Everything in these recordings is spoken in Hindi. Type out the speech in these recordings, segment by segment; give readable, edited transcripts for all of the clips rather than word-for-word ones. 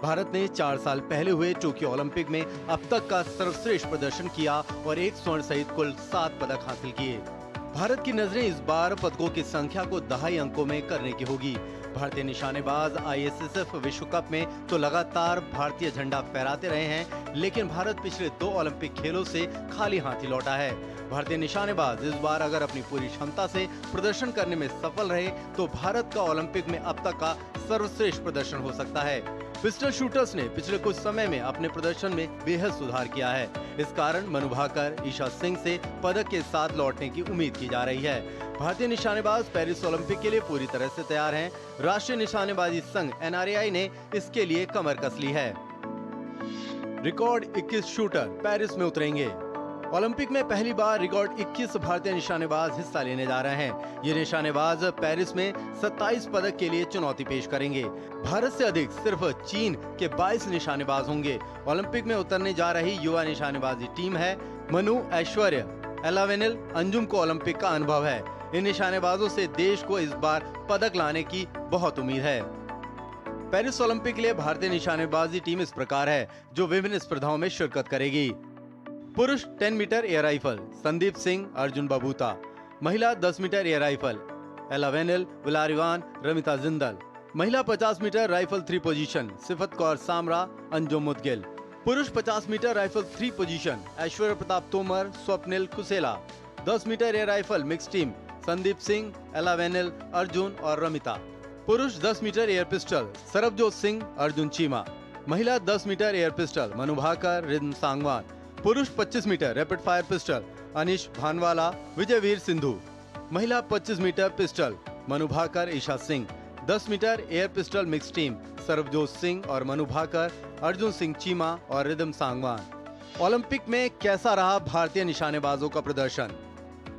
भारत ने 4 साल पहले हुए टोक्यो ओलंपिक में अब तक का सर्वश्रेष्ठ प्रदर्शन किया और 1 स्वर्ण सहित कुल 7 पदक हासिल किए। भारत की नजरें इस बार पदकों की संख्या को दहाई अंकों में करने की होगी। भारतीय निशानेबाज ISSF विश्व कप में तो लगातार भारतीय झंडा फहराते रहे हैं, लेकिन भारत पिछले 2 ओलंपिक खेलों से खाली हाथ ही लौटा है। भारतीय निशानेबाज इस बार अगर अपनी पूरी क्षमता से प्रदर्शन करने में सफल रहे तो भारत का ओलंपिक में अब तक का सर्वश्रेष्ठ प्रदर्शन हो सकता है। पिस्टल शूटर्स ने पिछले कुछ समय में अपने प्रदर्शन में बेहद सुधार किया है। इस कारण मनु भाकर, ईशा सिंह से पदक के साथ लौटने की उम्मीद की जा रही है। भारतीय निशानेबाज पेरिस ओलंपिक के लिए पूरी तरह से तैयार हैं। राष्ट्रीय निशानेबाजी संघ NRAI ने इसके लिए कमर कस ली है। रिकॉर्ड 21 शूटर पेरिस में उतरेंगे। ओलंपिक में पहली बार रिकॉर्ड 21 भारतीय निशानेबाज हिस्सा लेने जा रहे हैं। ये निशानेबाज पेरिस में 27 पदक के लिए चुनौती पेश करेंगे। भारत से अधिक सिर्फ चीन के 22 निशानेबाज होंगे। ओलंपिक में उतरने जा रही युवा निशानेबाजी टीम है। मनु, ऐश्वर्य, एलावेनिल, अंजुम को ओलंपिक का अनुभव है। इन निशानेबाजों से देश को इस बार पदक लाने की बहुत उम्मीद है। पेरिस ओलंपिक के लिए भारतीय निशानेबाजी टीम इस प्रकार है, जो विभिन्न स्पर्धाओं में शिरकत करेगी। पुरुष 10 metre air rifle Sandeep Singh, Arjun Babuta. महिला 10 metre air rifle Elavenil, Valarivan, Ramita Jindal. महिला 50 मीटर राइफल 3 पोजीशन सिफत कौर सामरा, अंजुम मुदगिल। पुरुष 50 metre rifle 3 position Aishwary Pratap Tomar, Swapnil Kusale. 10 metre air rifle mix team Sandeep Singh, Elavenil, Arjun और रमिता। पुरुष 10 metre air pistol Sarabjot Singh, Arjun Cheema. महिला 10 metre air pistol Manu Bhaker, Rhythm Sangwan. पुरुष 25 metre rapid fire pistol Anish Bhanwala, Vijayveer Sidhu. महिला 25 metre pistol Manu Bhaker, Esha Singh. 10 metre air pistol mix team Sarabjot Singh और मनु भाकर, अर्जुन सिंह चीमा और रिद्म सांगवान। ओलंपिक में कैसा रहा भारतीय निशानेबाजों का प्रदर्शन?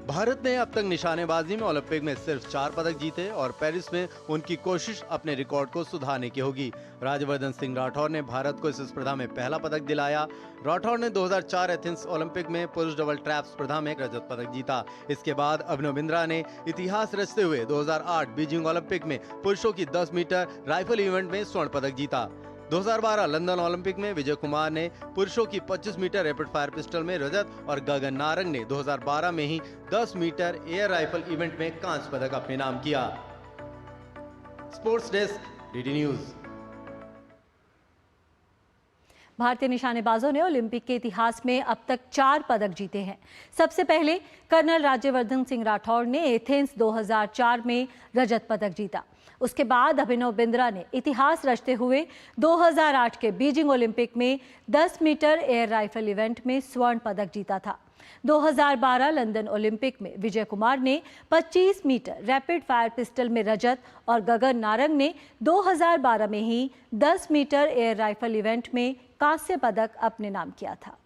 भारत ने अब तक निशानेबाजी में ओलंपिक में सिर्फ 4 पदक जीते और पेरिस में उनकी कोशिश अपने रिकॉर्ड को सुधारने की होगी। राज्यवर्धन सिंह राठौर ने भारत को इस स्पर्धा में पहला पदक दिलाया। राठौर ने 2004 एथेंस ओलंपिक में पुरुष डबल ट्रैप स्पर्धा में रजत पदक जीता। इसके बाद अभिनव बिंद्रा ने इतिहास रचते हुए 2008 बीजिंग ओलंपिक में पुरुषों की 10 मीटर राइफल इवेंट में स्वर्ण पदक जीता। 2012 लंदन ओलंपिक में विजय कुमार ने पुरुषों की 25 मीटर रैपिड फायर पिस्टल में रजत और गगन नारंग ने 2012 में ही 10 मीटर एयर राइफल इवेंट में कांस्य पदक अपने नाम किया। Sports desk, DD news. भारतीय निशानेबाजों ने ओलंपिक के इतिहास में अब तक 4 पदक जीते हैं। सबसे पहले कर्नल राज्यवर्धन सिंह राठौर ने एथेंस 2004 में रजत पदक जीता। उसके बाद अभिनव बिंद्रा ने इतिहास रचते हुए 2008 के बीजिंग ओलंपिक में 10 मीटर एयर राइफल इवेंट में स्वर्ण पदक जीता था। 2012 लंदन ओलंपिक में विजय कुमार ने 25 मीटर रैपिड फायर पिस्टल में रजत और गगन नारंग ने 2012 में ही 10 मीटर एयर राइफल इवेंट में कांस्य पदक अपने नाम किया था।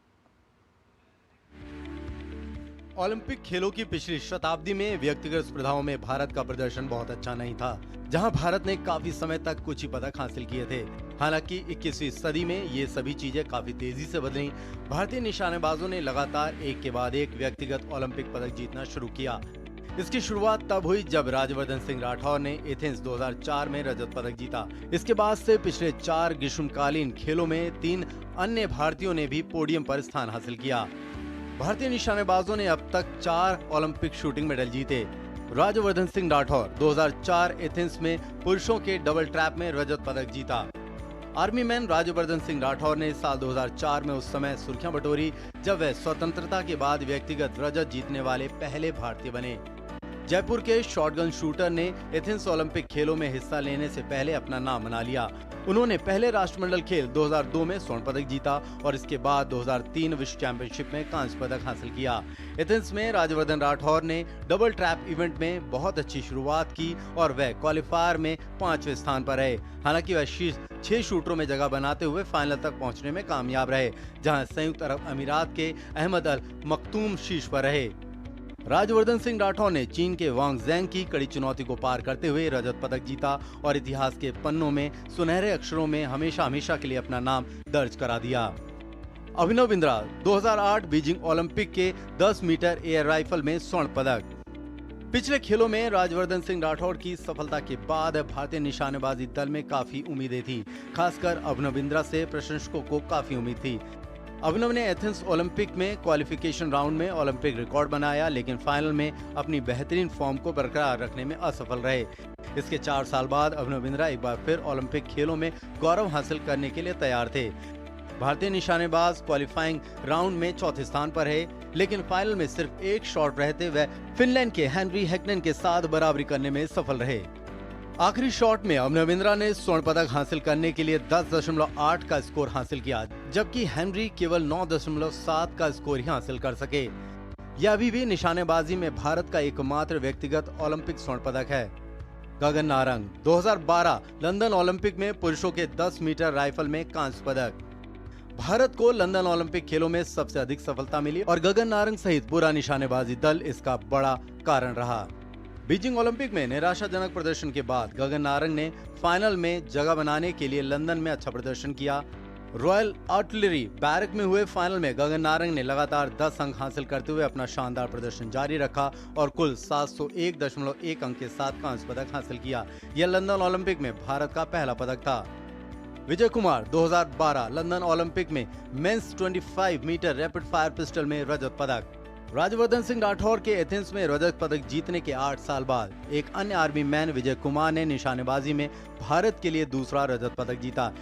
ओलंपिक खेलों की पिछली शताब्दी में व्यक्तिगत स्पर्धाओं में भारत का प्रदर्शन बहुत अच्छा नहीं था, जहां भारत ने काफी समय तक कुछ ही पदक हासिल किए थे। हालांकि 21वीं सदी में ये सभी चीजें काफी तेजी से बदली। भारतीय निशानेबाजों ने लगातार एक के बाद एक व्यक्तिगत ओलंपिक पदक जीतना शुरू किया। इसकी शुरुआत तब हुई जब राज्यवर्धन सिंह राठौर ने एथेंस 2004 में रजत पदक जीता। इसके बाद से पिछले 4 ग्रीष्मकालीन खेलों में 3 अन्य भारतीयों ने भी पोडियम पर स्थान हासिल किया। भारतीय निशानेबाजों ने अब तक 4 ओलंपिक शूटिंग मेडल जीते। राज्यवर्धन सिंह राठौर 2004 एथेंस में पुरुषों के डबल ट्रैप में रजत पदक जीता। आर्मी मैन राज्यवर्धन सिंह राठौर ने साल 2004 में उस समय सुर्खियां बटोरी जब वह स्वतंत्रता के बाद व्यक्तिगत रजत जीतने वाले पहले भारतीय बने। जयपुर के शॉटगन शूटर ने एथेंस ओलंपिक खेलों में हिस्सा लेने से पहले अपना नाम बना लिया। उन्होंने पहले राष्ट्रमंडल खेल 2002 में स्वर्ण पदक जीता और इसके बाद 2003 विश्व चैंपियनशिप में कांस्य पदक हासिल किया। एथेंस में राज्यवर्धन राठौर ने डबल ट्रैप इवेंट में बहुत अच्छी शुरुआत की और वह क्वालिफायर में 5वें स्थान पर रहे। हालांकि वह शीर्ष 6 शूटरों में जगह बनाते हुए फाइनल तक पहुंचने में कामयाब रहे, जहां संयुक्त अरब अमीरात के अहमद अल मखतूम शीर्ष पर रहे। राज्यवर्धन सिंह राठौर ने चीन के वांग ज़ैंग की कड़ी चुनौती को पार करते हुए रजत पदक जीता और इतिहास के पन्नों में सुनहरे अक्षरों में हमेशा हमेशा के लिए अपना नाम दर्ज करा दिया। अभिनव बिंद्रा 2008 बीजिंग ओलंपिक के 10 मीटर एयर राइफल में स्वर्ण पदक। पिछले खेलों में राज्यवर्धन सिंह राठौड़ की सफलता के बाद भारतीय निशानेबाजी दल में काफी उम्मीदें थी। खासकर अभिनव बिंद्रा से प्रशंसकों को काफी उम्मीद थी। अभिनव ने एथेंस ओलंपिक में क्वालिफिकेशन राउंड में ओलंपिक रिकॉर्ड बनाया, लेकिन फाइनल में अपनी बेहतरीन फॉर्म को बरकरार रखने में असफल रहे। इसके 4 साल बाद अभिनव बिंद्रा एक बार फिर ओलंपिक खेलों में गौरव हासिल करने के लिए तैयार थे। भारतीय निशानेबाज क्वालिफाइंग राउंड में चौथे स्थान पर है, लेकिन फाइनल में सिर्फ एक शॉट रहते हुए फिनलैंड के हेनरी हैकनेन के साथ बराबरी करने में सफल रहे। आखिरी शॉट में अभिनव बिंद्रा ने स्वर्ण पदक हासिल करने के लिए 10.8 का स्कोर हासिल किया, जबकि हेनरी केवल 9.7 का स्कोर ही हासिल कर सके। यह अभी भी निशानेबाजी में भारत का एकमात्र व्यक्तिगत ओलंपिक स्वर्ण पदक है। गगन नारंग 2012 लंदन ओलंपिक में पुरुषों के 10 मीटर राइफल में कांस्य पदक। भारत को लंदन ओलंपिक खेलों में सबसे अधिक सफलता मिली और गगन नारंग सहित पूरा निशानेबाजी दल इसका बड़ा कारण रहा। बीजिंग ओलंपिक में निराशाजनक प्रदर्शन के बाद गगन नारंग ने फाइनल में जगह बनाने के लिए लंदन में अच्छा प्रदर्शन किया। रॉयल आर्टिलरी बैरक में हुए फाइनल में गगन नारंग ने लगातार 10 अंक हासिल करते हुए अपना शानदार प्रदर्शन जारी रखा और कुल 701.1 अंक के साथ कांस्य पदक हासिल किया। यह लंदन ओलंपिक में भारत का पहला पदक था। विजय कुमार 2012 लंदन ओलंपिक में men's 25 metre rapid fire pistol में रजत पदक। राज्यवर्धन सिंह राठौड़ के एथेंस में रजत पदक जीतने के 8 साल बाद एक अन्य आर्मी मैन विजय कुमार ने निशानेबाजी में भारत के लिए दूसरा रजत पदक जीता।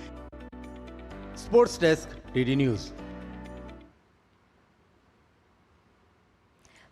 Sports desk, DD news.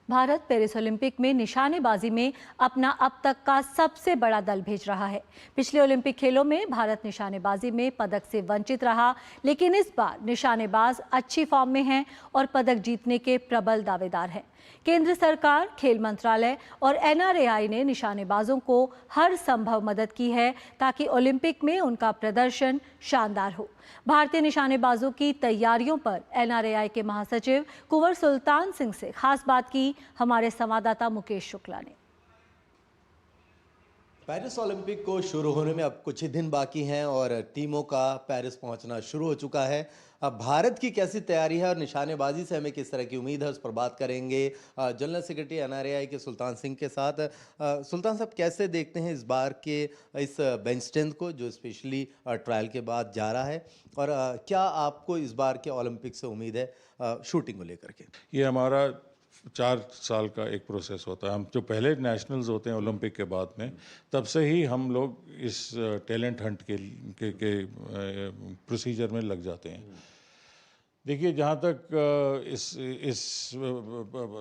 Bharat Paris Olympic में निशानेबाजी में अपना अब तक का सबसे बड़ा दल भेज रहा है। पिछले ओलंपिक खेलों में भारत निशानेबाजी में पदक से वंचित रहा, लेकिन इस बार निशानेबाज अच्छी फॉर्म में हैं और पदक जीतने के प्रबल दावेदार हैं। केंद्र सरकार, खेल मंत्रालय और एनआरएआई ने निशानेबाजों को हर संभव मदद की है ताकि ओलंपिक में उनका प्रदर्शन शानदार हो। भारतीय निशानेबाजों की तैयारियों पर एनआरएआई के महासचिव कुंवर सुल्तान सिंह से खास बात की हमारे संवाददाता मुकेश शुक्ला ने। पेरिस ओलंपिक को शुरू होने में अब कुछ ही दिन बाकी हैं और टीमों का पेरिस पहुंचना शुरू हो चुका है। अब भारत की कैसी तैयारी है और निशानेबाजी से हमें किस तरह की उम्मीद है, उस पर बात करेंगे जनरल सेक्रेटरी एनआरएआई के सुल्तान सिंह के साथ। सुल्तान साहब, कैसे देखते हैं इस बार के इस बेंच स्ट्रेंथ को जो स्पेशली ट्रायल के बाद जा रहा है, और क्या आपको इस बार के ओलंपिक से उम्मीद है शूटिंग को लेकर के? ये हमारा 4 साल का एक प्रोसेस होता है। हम जो पहले नेशनल्स होते हैं ओलंपिक के बाद में, तब से ही हम लोग इस टैलेंट हंट के प्रोसीजर में लग जाते हैं। देखिए, जहाँ तक इस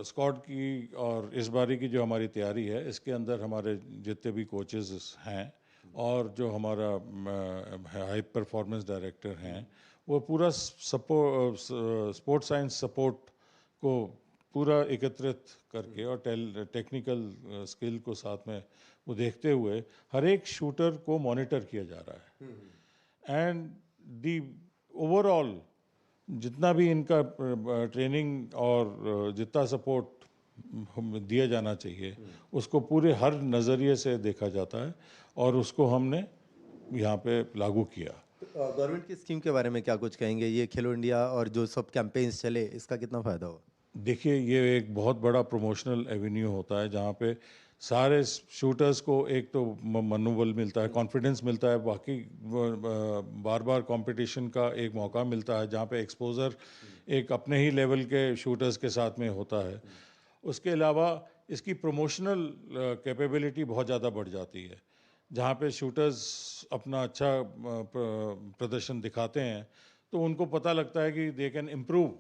स्क्वाड की और इस बारी की जो हमारी तैयारी है, इसके अंदर हमारे जितने भी कोचेस हैं और जो हमारा हाई परफॉर्मेंस डायरेक्टर हैं, वो पूरा स्पोर्ट्स साइंस सपोर्ट को पूरा एकत्रित करके और टेक्निकल स्किल को साथ में वो देखते हुए हर एक शूटर को मॉनिटर किया जा रहा है। एंड दी ओवरऑल जितना भी इनका ट्रेनिंग और जितना सपोर्ट दिया जाना चाहिए, उसको पूरे हर नज़रिए से देखा जाता है और उसको हमने यहाँ पे लागू किया। गवर्नमेंट की स्कीम के बारे में क्या कुछ कहेंगे? ये खेलो इंडिया और जो सब कैंपेन्स चले, इसका कितना फ़ायदा हो? देखिए, ये एक बहुत बड़ा प्रमोशनल एवेन्यू होता है जहाँ पे सारे शूटर्स को एक तो मनोबल मिलता है, कॉन्फिडेंस मिलता है, बाकी बार बार कंपटीशन का एक मौका मिलता है जहाँ पे एक्सपोजर एक अपने ही लेवल के शूटर्स के साथ में होता है। उसके अलावा इसकी प्रमोशनल कैपेबिलिटी बहुत ज़्यादा बढ़ जाती है। जहाँ पे शूटर्स अपना अच्छा प्रदर्शन दिखाते हैं तो उनको पता लगता है कि दे कैन इम्प्रूव।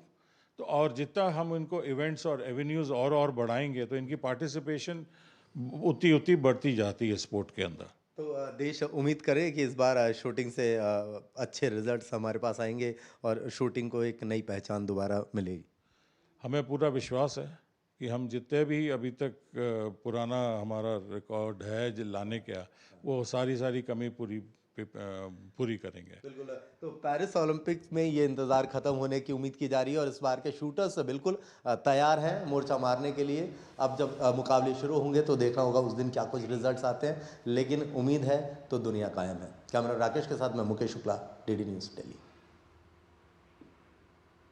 तो और जितना हम इनको इवेंट्स और एवेन्यूज़ और बढ़ाएंगे तो इनकी पार्टिसिपेशन उतनी बढ़ती जाती है स्पोर्ट के अंदर। तो देश उम्मीद करे कि इस बार शूटिंग से अच्छे रिजल्ट्स हमारे पास आएंगे और शूटिंग को एक नई पहचान दोबारा मिलेगी। हमें पूरा विश्वास है कि हम जितने भी अभी तक पुराना हमारा रिकॉर्ड है जो लाने का, वो सारी कमी पूरी करेंगे। बिल्कुल। तो पेरिस ओलंपिक्स में ये इंतज़ार ख़त्म होने की उम्मीद की जा रही है और इस बार के शूटर्स बिल्कुल तैयार हैं मोर्चा मारने के लिए। अब जब मुकाबले शुरू होंगे तो देखना होगा उस दिन क्या कुछ रिजल्ट्स आते हैं, लेकिन उम्मीद है तो दुनिया कायम है। कैमरा राकेश के साथ मैं मुकेश शुक्ला, डीडी न्यूज़ दिल्ली।